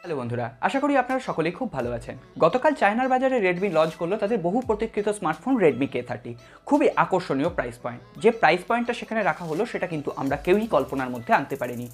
Hello বন্ধুরা, আশা করি আপনারা সকলেই খুব ভালো আছেন। গতকাল চায়নার বাজারে রেডমি লঞ্চ করলো তাদের বহু প্রতীক্ষিত স্মার্টফোন রেডমি K30। খুবই আকর্ষণীয় প্রাইস পয়েন্ট। যে প্রাইস পয়েন্টটা সেখানে রাখা হলো সেটা কিন্তু আমরা কেউই কল্পনার মধ্যে আনতে পারিনি,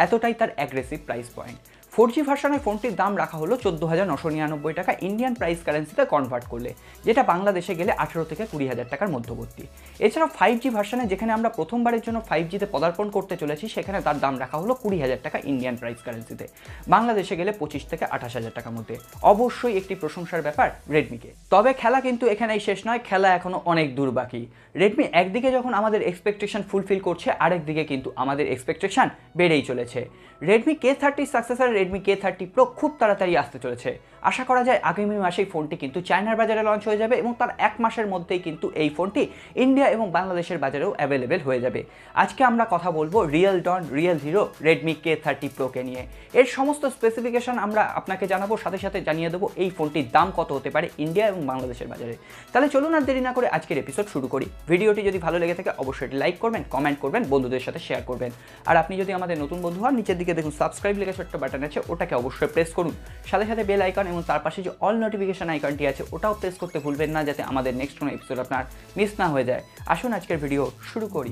এতটাই তার অ্যাগ্রেসিভ প্রাইস পয়েন্ট। 4G ভার্সনের ফোনটির দাম রাখা হলো 14,999 টাকা ইন্ডিয়ান প্রাইস কারেন্সিতে কনভার্ট করলে, যেটা বাংলাদেশে গেলে 18 থেকে 20,000 টাকার মধ্যবর্তী। এছাড়াও 5G ভার্সনে যেখানে আমরা প্রথমবারের জন্য 5Gতে পদার্পণ করতে চলেছি সেখানে তার দাম রাখা হলো 20,000 টাকা ইন্ডিয়ান প্রাইস কারেন্সিতে, বাংলাদেশে গেলে 25 থেকে 28,000 টাকার মধ্যে। অবশ্যই একটি প্রশংসার ব্যাপার রেডমিকে। তবে খেলা কিন্তু এখানেই শেষ নয়, খেলা এখনো অনেক দূর বাকি। রেডমি একদিকে যখন আমাদের এক্সপেকটেশন ফুলফিল করছে, আরেকদিকে কিন্তু আমাদের এক্সপেকটেশন বেড়েই চলেছে। Redmi K30 successor Redmi K30 Pro খুব তাড়াতাড়ি আসতে চলেছে। আশা করা যায় আগামী মাসেই ফোনটি কিন্তু চায়নার বাজারে লঞ্চ হয়ে যাবে এবং তার এক মাসের মধ্যেই কিন্তু এই ফোনটি ইন্ডিয়া এবং বাংলাদেশের বাজারেও অ্যাভেলেবেল হয়ে যাবে। আজকে আমরা কথা বলবো রিয়েল ডন রিয়েল হিরো রেডমি K30 Pro-কে নিয়ে। এর সমস্ত স্পেসিফিকেশন আমরা আপনাকে জানাবো, সাথে সাথে জানিয়ে দেবো এই ফোনটির দাম কত হতে পারে ইন্ডিয়া এবং বাংলাদেশের বাজারে। তাহলে চলুন আর দেরি না করে আজকের এপিসোড শুরু করি। ভিডিওটি যদি ভালো লেগে থাকে অবশ্যই লাইক করবেন, কমেন্ট করবেন, বন্ধুদের সাথে শেয়ার করবেন। আর আপনি যদি আমাদের নতুন বন্ধু হন, নিচের দিকে দেখুন সাবস্ক্রাইব লেখা ছোট্ট বাটন আছে, ওটাকে অবশ্যই প্রেস করুন। সাথে সাথে বেল আইকন এবং তার পাশে যে অল নোটিফিকেশন আইকনটি আছে ওটাও প্রেস করতে ভুলবেন না, যাতে আমাদের নেক্সট কোনো এপিসোড আপনার মিস না হয়ে যায়। আসুন আজকের ভিডিও শুরু করি।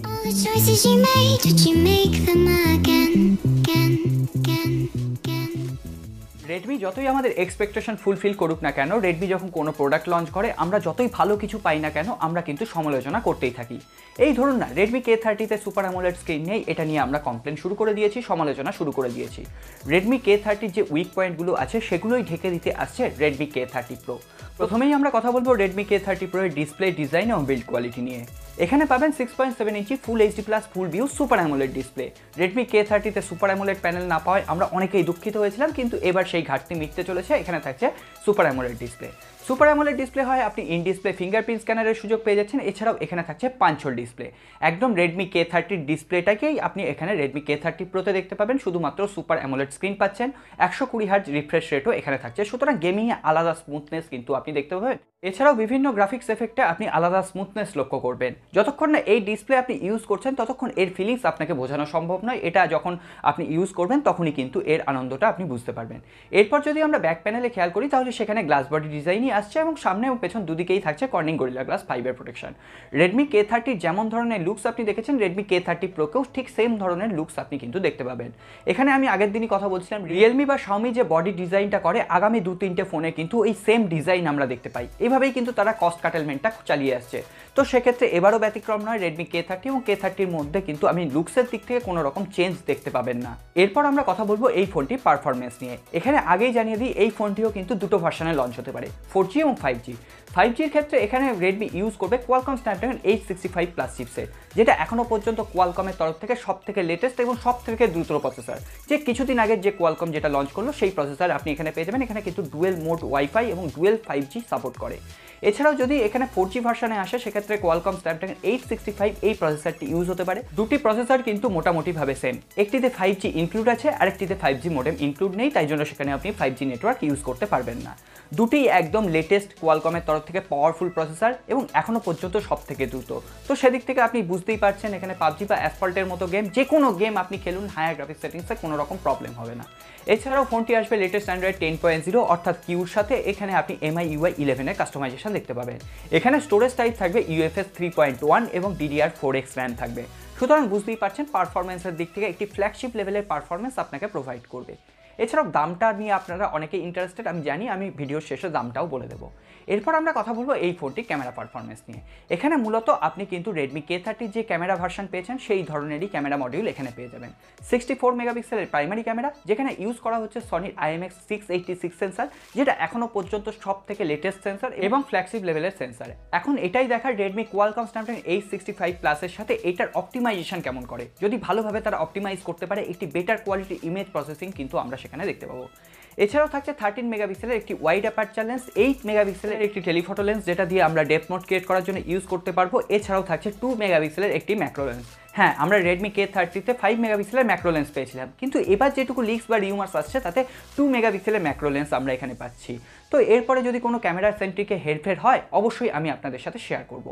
রেডমি যতই আমাদের এক্সপেকটেশন ফুলফিল করুক না কেন, রেডমি যখন কোনো প্রোডাক্ট লঞ্চ করে আমরা যতই ভালো কিছু পাই না কেন, আমরা কিন্তু সমালোচনা করতেই থাকি। এই ধরুন না, রেডমি K30-তে সুপার অ্যামোলেড স্ক্রিন নেই, এটা নিয়ে আমরা কমপ্লেন শুরু করে দিয়েছি, সমালোচনা শুরু করে দিয়েছি। রেডমি K30-র যে উইক পয়েন্টগুলো আছে সেগুলোই ঢেকে দিতে আসছে রেডমি K30 Pro। প্রথমেই আমরা কথা বলবো রেডমি K30 Pro এর ডিসপ্লে, ডিজাইন এবং বিল্ড কোয়ালিটি নিয়ে। এখানে পাবেন 6.7 inch full HD plus full view super AMOLED display. Redmi K30-তে সুপার অ্যামোলেড প্যানেল না পাওয়ায় আমরা অনেকেই দুঃখিত হয়েছিলাম, কিন্তু এবার সেই ঘাটতি মিটতে চলেছে। এখানে থাকছে super AMOLED display. Super AMOLED display হয় আপনি ইন ডিসপ্লে ফিঙ্গারপ্রিন্ট স্ক্যানারের সুযোগ পেয়ে যাচ্ছেন। এছাড়াও এখানে থাকছে পাঞ্চ হোল ডিসপ্লে। একদম রেডমি K30 ডিসপ্লেটাকেই আপনি এখানে রেডমি K30 Pro-তে দেখতে পাবেন, শুধুমাত্র সুপার অ্যামোলেড স্ক্রিন পাচ্ছেন। 120 হার্জ রিফ্রেশ রেটও এখানে থাকছে, সুতরাং গেমিংয়ে আলাদা স্মুথনেস কিন্তু আপনি দেখতে পাবেন। এছাড়াও বিভিন্ন গ্রাফিক্স এফেক্টে আপনি আলাদা স্মুথনেস লক্ষ্য করবেন। যতক্ষণ না এই ডিসপ্লে আপনি ইউজ করছেন ততক্ষণ এর ফিলিংস আপনাকে বোঝানো সম্ভব নয়, এটা যখন আপনি ইউজ করবেন তখনই কিন্তু এর আনন্দটা আপনি বুঝতে পারবেন। এরপর যদি আমরা ব্যাক প্যানেলে খেয়াল করি তাহলে সেখানে গ্লাস বডি ডিজাইনই আসছে এবং সামনে এবং পেছন দুদিকেই থাকছে কর্নিং গরিলা গ্লাস 5-এর প্রোটেকশন। রেডমি K30 যেমন ধরনের লুকস আপনি দেখেছেন, রেডমি K30 Pro-কেও ঠিক সেম ধরনের লুকস আপনি কিন্তু দেখতে পাবেন। এখানে আমি আগের দিনই কথা বলছিলাম, রিয়েলমি বা শাওমি যে বডি ডিজাইনটা করে আগামী 2-3টে ফোনে কিন্তু এই সেম ডিজাইন আমরা দেখতে পাই। এভাবেই কিন্তু তারা কস্ট কাটেলমেন্টটা চালিয়ে আসছে। তো সেক্ষেত্রে এবারও ব্যতিক্রম নয়, রেডমি K30 এবং K30-র মধ্যে কিন্তু আপনি লুকসের দিক থেকে কোনো রকম চেঞ্জ দেখতে পাবেন না। এরপর আমরা কথা বলবো এই ফোনটির পারফরমেন্স নিয়ে। এখানে আগেই জানিয়ে দিই এই ফোনটিও কিন্তু দুটো ভার্সনে লঞ্চ হতে পারে, 4G এবং 5G। 5Gর ক্ষেত্রে এখানে রেডমি ইউজ করবে কোয়ালকম স্ন্যাপড্রাগন 865+ চিপসেট, যেটা এখনও পর্যন্ত কোয়ালকমের তরফ থেকে সবথেকে লেটেস্ট এবং সবথেকে দ্রুত প্রসেসর। যে কিছুদিন আগের যে কোয়ালকম যেটা লঞ্চ করলো সেই প্রসেসর আপনি এখানে পেয়ে যাবেন। এখানে কিন্তু ডুয়েল মোড ওয়াইফাই এবং ডুয়েল 5G সাপোর্ট করে। এছাড়াও যদি এখানে 4G ভার্সনে আসে সেক্ষেত্রে কোয়ালকম স্ন্যাপড্রাগন 865 এই প্রসেসরটি ইউজ হতে পারে। দুটি প্রসেসর কিন্তু মোটামুটিভাবে সেম, একটিতে 5G ইনক্লুড আছে আরেকটিতে 5G মোডেম ইনক্লুড নেই, তাই জন্য সেখানে আপনি 5G নেটওয়ার্ক ইউজ করতে পারবেন না। দুটি একদম লেটেস্ট কোয়ালকমের তরফ থেকে পাওয়ারফুল প্রসেসর এবং এখনও পর্যন্ত সব থেকে দ্রুত। তো সেদিক থেকে আপনি বুঝতেই পারছেন এখানে পাবজি বা অ্যাসফল্টের মতো গেম, যে কোনো গেম আপনি খেলুন হায়ার গ্রাফিক্স সেটিংসে কোনো রকম প্রবলেম হবে না। এছাড়াও ফোনটি আসবে লেটেস্ট অ্যান্ড্রয়েড 10.0 অর্থাৎ কিউর সাথে। এখানে আপনি MI UI 11-এর কাস্টমাইজেশন দেখতে পাবেন। এখানে স্টোরেজ টাইপ থাকবে UFS 3.1 এবং DDR4X র্যাম থাকবে। সুতরাং বুঝতেই পারছেন পারফরমেন্সের দিক থেকে একটি ফ্ল্যাগশিপ লেভেলের পারফরমেন্স আপনাকে প্রোভাইড করবে। এছাড়াও দামটা নিয়ে আপনারা অনেকে ইন্টারেস্টেড, আমি জানি, আমি ভিডিওর শেষে দামটাও বলে দেবো। এরপর আমরা কথা বলবো এই ফোনটির ক্যামেরা পারফরমেন্স নিয়ে। এখানে মূলত আপনি কিন্তু রেডমি K30 যে ক্যামেরা ভার্সন পেয়েছেন সেই ধরনেরই ক্যামেরা মডিউল এখানে পেয়ে যাবেন। 64 মেগাপিক্সেলের প্রাইমারি ক্যামেরা, যেখানে ইউজ করা হচ্ছে সনির IMX686 সেন্সার, যেটা এখনও পর্যন্ত সব থেকে লেটেস্ট সেন্সার এবং ফ্ল্যাগশিপ লেভেলের সেন্সার। এখন এটাই দেখার রেডমি কোয়ালকম স্ন্যাপড্রাগন 865+-এর সাথে এটার অপটিমাইজেশন কেমন করে। যদি ভালোভাবে তারা অপটিমাইজ করতে পারে একটি বেটার কোয়ালিটি ইমেজ প্রসেসিং কিন্তু আমরা সেখানে দেখতে পাবো। এছাড়াও থাকছে 13 মেগাপিক্সেলের একটি ওয়াইড অ্যাপারচার লেন্স, 8 মেগাপিক্সেলের একটি টেলিফটো লেন্স যেটা দিয়ে আমরা ডেপথ মোড ক্রিয়েট করার জন্য ইউজ করতে পারবো। এছাড়াও থাকছে 2 মেগাপিক্সেলের একটি ম্যাক্রো লেন্স। হ্যাঁ, আমরা রেডমি K30-তে 5 মেগাপিক্সেলের ম্যাক্রো লেন্স পেয়েছিলাম, কিন্তু এবার যেটুকু লিক্স বা রিউমার্স আসছে তাতে 2 মেগাপিক্সেলের ম্যাক্রো লেন্স আমরা এখানে পাচ্ছি। তো এরপরে যদি কোনো ক্যামেরা সেন্ট্রিকে হেরফের হয় অবশ্যই আমি আপনাদের সাথে শেয়ার করব।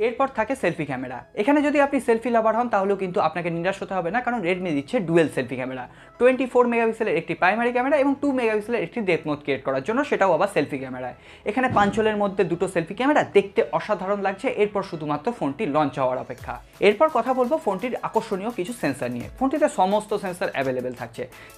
এরপর থাকে সেলফি ক্যামেরা। এখানে যদি আপনি সেলফি লাভার হন তাহলেও কিন্তু আপনাকে নিরাশ হতে হবে না, কারণ রেডমি দিচ্ছে ডুয়েল সেলফি ক্যামেরা। 24 মেগাপিক্সেলের একটি প্রাইমারি ক্যামেরা এবং 2 মেগাপিক্সেলের একটি ডেপথ মোড ক্রিয়েট করার জন্য, সেটাও আবার সেলফি ক্যামেরায়। এখানে পাঞ্চলের মধ্যে দুটো সেলফি ক্যামেরা দেখতে অসাধারণ লাগছে, এরপর শুধুমাত্র ফোনটি লঞ্চ হওয়ার অপেক্ষা। এরপর কথা বলবো ফোনটির আকর্ষণীয় কিছু সেন্সর নিয়ে। ফোনটিতে সমস্ত সেন্সর অ্যাভেলেবেল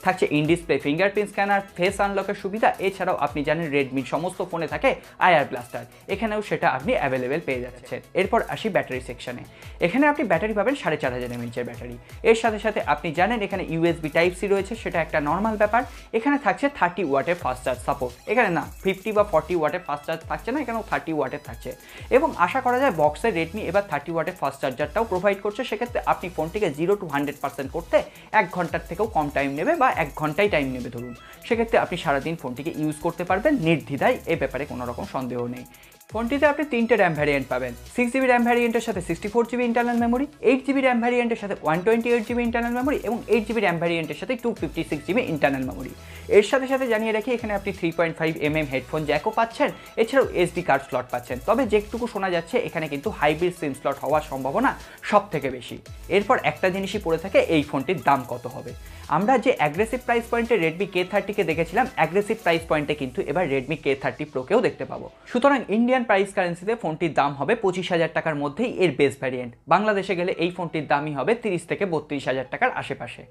থাকছে in display fingerprint scanner, face আনলকের সুবিধা। এছাড়াও আপনি জানেন রেডমির সমস্ত ফোনে থাকে আইআর ব্লাস্টার, এখানেও সেটা আপনি অ্যাভেলেবেল পেয়ে যাচ্ছেন। এরপর আসি ব্যাটারি সেকশনে। এখানে আপনি ব্যাটারি পাবেন 4500 mAh ব্যাটারি। এর সাথে সাথে আপনি জানেন এখানে ইউএসবি টাইপ সি রয়েছে, সেটা একটা নর্মাল ব্যাপার। এখানে থাকছে 30 ওয়াটের ফাস্ট চার্জ সাপোর্ট। এখানে না 50 বা 40 ওয়াটের ফাস্ট চার্জ থাকছে না, এখানেও 30 ওয়াটের থাকছে। এবং আশা করা যায় বক্সে রেডমি এবার 30 ওয়াটের ফাস্ট চার্জারটাও প্রোভাইড করছে। সেক্ষেত্রে আপনি ফোনটিকে 0 to 100% করতে 1 ঘন্টার থেকেও কম টাইম নেবে, বা 1 ঘন্টাই টাইম নেবে ধরুন। সেক্ষেত্রে আপনি সারাদিন ফোনটিকে ইউজ করতে পারবেন নির্দ্বিধায়, এ ব্যাপারে কোনো রকম সন্দেহ নেই। ফোনটিতে আপনি 3টে র্যাম ভ্যারিয়েন্ট পাবেন। 6GB র্যাম ভ্যারিয়েন্টের সাথে 64GB internal memory, 8GB RAM ভ্যারিয়েন্টের সাথে 128GB ইন্টারনাল মেমোরি এবং 8GB র্যাম ভ্যারিয়েন্টের সাথে 256GB ইন্টারনাল মেমোরি। এর সাথে সাথে জানিয়ে রাখি এখানে আপনি 3.5mm হেডফোন জ্যাকও পাচ্ছেন, এছাড়াও SD কার্ড স্লট পাচ্ছেন। তবে যেটুকু শোনা যাচ্ছে এখানে কিন্তু হাইব্রিড সিম স্লট হওয়ার সম্ভাবনা সব থেকে বেশি। এরপর একটা জিনিসই পড়ে থাকে, এই ফোনটির দাম কত হবে। আমরা যে অ্যাগ্রেসিভ প্রাইস পয়েন্টে রেডমি K30কে দেখেছিলাম, অ্যাগ্রেসিভ প্রাইস পয়েন্টে কিন্তু এবার রেডমি K30 Proকেও দেখতে পাবো। সুতরাং ইন্ডিয়ান প্রাইস কারেন্সিতে ফোনটির দাম হবে 25,000 টাকার মধ্যেই এর বেস ভ্যারিয়েন্ট। বাংলাদেশে গেলে এই ফোনটির দামই হবে 30 থেকে 32,000 টাকার আশেপাশে।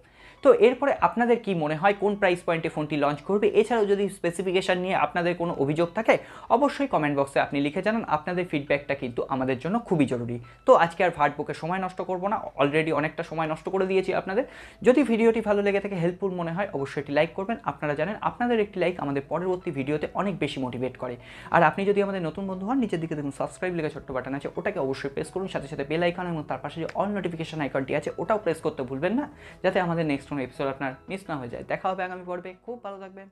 তো এরপরে আপনাদের কি মনে হয় কোন প্রাইস পয়েন্টে ফোনটি লঞ্চ করবে? এছাড়াও যদি স্পেসিফিকেশন নিয়ে আপনাদের কোনো অভিযোগ থাকে অবশ্যই কমেন্ট বক্সে আপনি লিখে জানান। আপনাদের ফিডব্যাকটা কিন্তু আমাদের জন্য খুবই জরুরি। তো আজকে আর ভার্টবুকে সময় নষ্ট করব না, অলরেডি অনেকটা সময় নষ্ট করে দিয়েছি আপনাদের। যদি ভিডিওটি ভালো লেগে থাকে, হেল্পফুল মনে হয়, অবশ্যই একটি লাইক করবেন। আপনারা জানেন আপনাদের একটি লাইক আমাদের পরবর্তী ভিডিওতে অনেক বেশি মোটিভেট করে। আর আপনি যদি আমাদের নতুন বন্ধু হন, নিচের দিকে দেখুন সাবস্ক্রাইব লেখা ছোট্ট বাটন আছে, ওটাকে অবশ্যই প্রেস করুন। সাথে সাথে বেল আইকন এবং তার পাশে যে অল নোটিফিকেশন আইকনটি আছে ওটাও প্রেস করতে ভুলবেন না, যাতে আমাদের নেক্সট কোনো এপিসোড আপনার মিস না হয়ে যায়। দেখা হবে আগামী পর্বে। খুব ভালো থাকবেন।